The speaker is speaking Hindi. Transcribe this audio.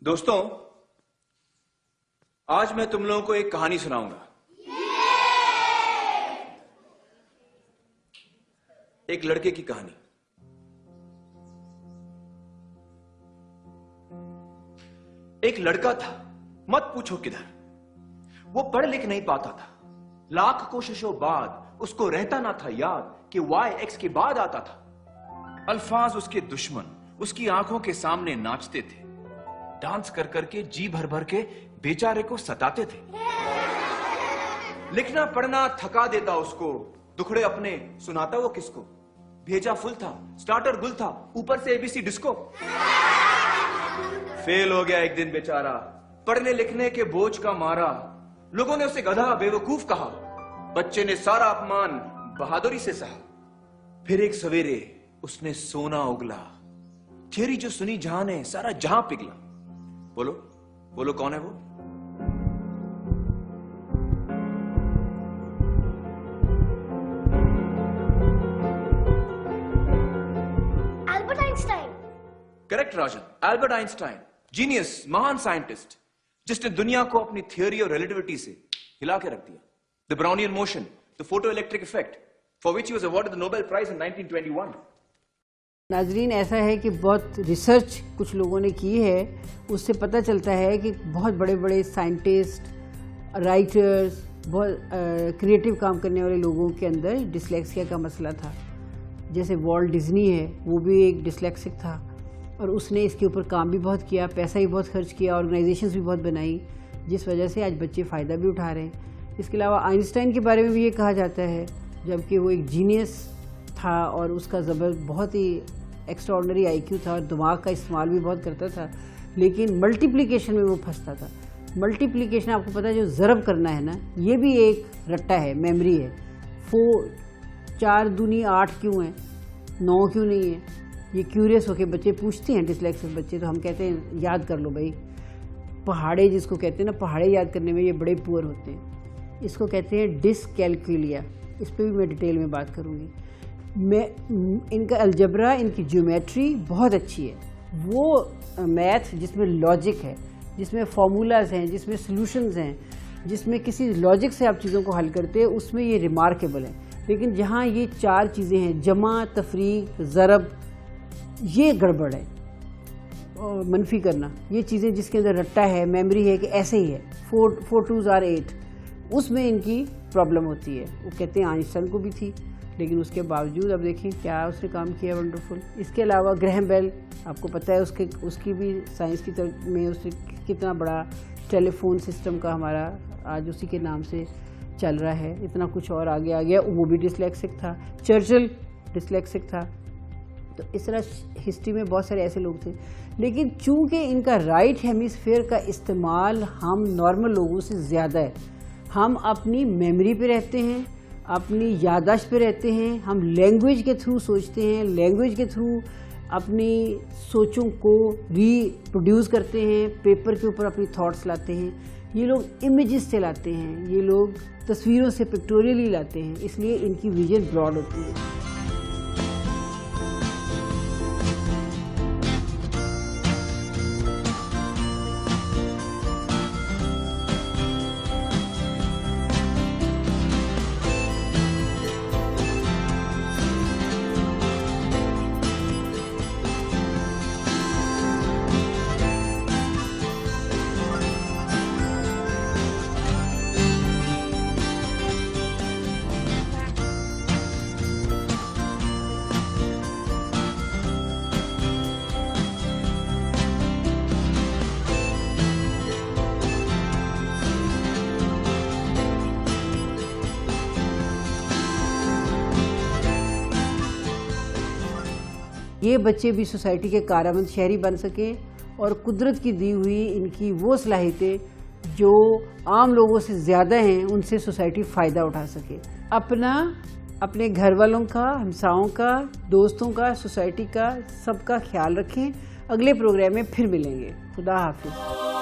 दोस्तों, आज मैं तुम लोगों को एक कहानी सुनाऊंगा। एक लड़के की कहानी। एक लड़का था, मत पूछो किधर। वो पढ़ लिख नहीं पाता था। लाख कोशिशों बाद उसको रहता ना था याद कि वाई एक्स के बाद आता था। अल्फाज उसके दुश्मन उसकी आंखों के सामने नाचते थे। डांस कर करके जी भर भर के बेचारे को सताते थे। लिखना पढ़ना थका देता उसको, दुखड़े अपने सुनाता वो किसको। भेजा फुल था, स्टार्टर गुल था, ऊपर से एबीसी डिस्को। फेल हो गया एक दिन बेचारा, पढ़ने लिखने के बोझ का मारा। लोगों ने उसे गधा बेवकूफ कहा। बच्चे ने सारा अपमान बहादुरी से सहा। फिर एक सवेरे उसने सोना उगला। थियरी जो सुनी जहां ने सारा जहां पिघला। बोलो बोलो, कौन है वो? Albert Einstein. करेक्ट राजन, एल्बर्ट आइंस्टाइन, जीनियस, महान साइंटिस्ट, जिसने दुनिया को अपनी थियोरी और रिलेटिविटी से हिला के रख दिया। The Brownian motion, the photo electric effect, for which he was awarded the Nobel prize in 1921। नाजरीन, ऐसा है कि बहुत रिसर्च कुछ लोगों ने की है, उससे पता चलता है कि बहुत बड़े बड़े साइंटिस्ट, राइटर्स, बहुत क्रिएटिव काम करने वाले लोगों के अंदर डिसलेक्सिया का मसला था। जैसे वॉल्ट डिज्नी है, वो भी एक डिसलेक्सिक था और उसने इसके ऊपर काम भी बहुत किया, पैसा भी बहुत खर्च किया, ऑर्गेनाइजेशंस भी बहुत बनाई, जिस वजह से आज बच्चे फ़ायदा भी उठा रहे हैं। इसके अलावा आइंस्टाइन के बारे में भी ये कहा जाता है, जबकि वो एक जीनियस था और उसका बहुत ही एक्स्ट्राऑर्डिनरी आईक्यू था और दिमाग का इस्तेमाल भी बहुत करता था, लेकिन मल्टीप्लिकेशन में वो फंसता था। मल्टीप्लिकेशन आपको पता है, जो ज़रब करना है ना, ये भी एक रट्टा है, मेमोरी है। 4 दूनी 8 क्यों है, 9 क्यों नहीं है, ये क्यूरियस होके बच्चे पूछते हैं। डिसलेक्सिक बच्चे तो हम कहते हैं याद कर लो भाई। पहाड़े जिसको कहते हैं ना, पहाड़े याद करने में ये बड़े पुअर होते हैं। इसको कहते हैं डिसकैल्कुलिया। इस पर भी मैं डिटेल में बात करूँगी। इनका अलजबरा, इनकी ज्योमेट्री बहुत अच्छी है। वो मैथ जिसमें लॉजिक है, जिसमें फार्मूलाज हैं, जिसमें सॉल्यूशंस हैं, जिसमें किसी लॉजिक से आप चीज़ों को हल करते हैं, उसमें ये रिमार्केबल है। लेकिन जहाँ ये 4 चीज़ें हैं, जमा, तफरीक, ज़रब, ये गड़बड़ है। मनफी करना, ये चीज़ें जिसके अंदर रट्टा है, मेमोरी है कि ऐसे ही है, 4 2s are 8, उसमें इनकी प्रॉब्लम होती है। वो कहते हैं आइंस्टाइन को भी थी, लेकिन उसके बावजूद अब देखें क्या उसने काम किया, वंडरफुल। इसके अलावा ग्रैहम बेल, आपको पता है उसकी भी साइंस की तरफ में उसने कितना बड़ा टेलीफोन सिस्टम का हमारा आज उसी के नाम से चल रहा है। इतना कुछ और आगे आ गया, वो भी डिसलेक्सिक था। चर्चिल डिसलेक्सिक था। तो इस तरह हिस्ट्री में बहुत सारे ऐसे लोग थे, लेकिन चूंकि इनका राइट हेमिस्फेयर का इस्तेमाल हम नॉर्मल लोगों से ज़्यादा है। हम अपनी मेमोरी पे रहते हैं, अपनी याददाश्त पे रहते हैं, हम लैंग्वेज के थ्रू सोचते हैं, लैंग्वेज के थ्रू अपनी सोचों को रीप्रोड्यूस करते हैं, पेपर के ऊपर अपनी थॉट्स लाते हैं। ये लोग इमेजेस से लाते हैं, ये लोग तस्वीरों से पिक्टोरियली लाते हैं, इसलिए इनकी विजन ब्रॉड होती है। ये बच्चे भी सोसाइटी के कारआमद शहरी बन सकें और कुदरत की दी हुई इनकी वो सलाहियतें जो आम लोगों से ज़्यादा हैं, उनसे सोसाइटी फ़ायदा उठा सके। अपने घर वालों का, हमसाओं का, दोस्तों का, सोसाइटी का, सबका ख्याल रखें। अगले प्रोग्राम में फिर मिलेंगे। खुदा हाफिज़।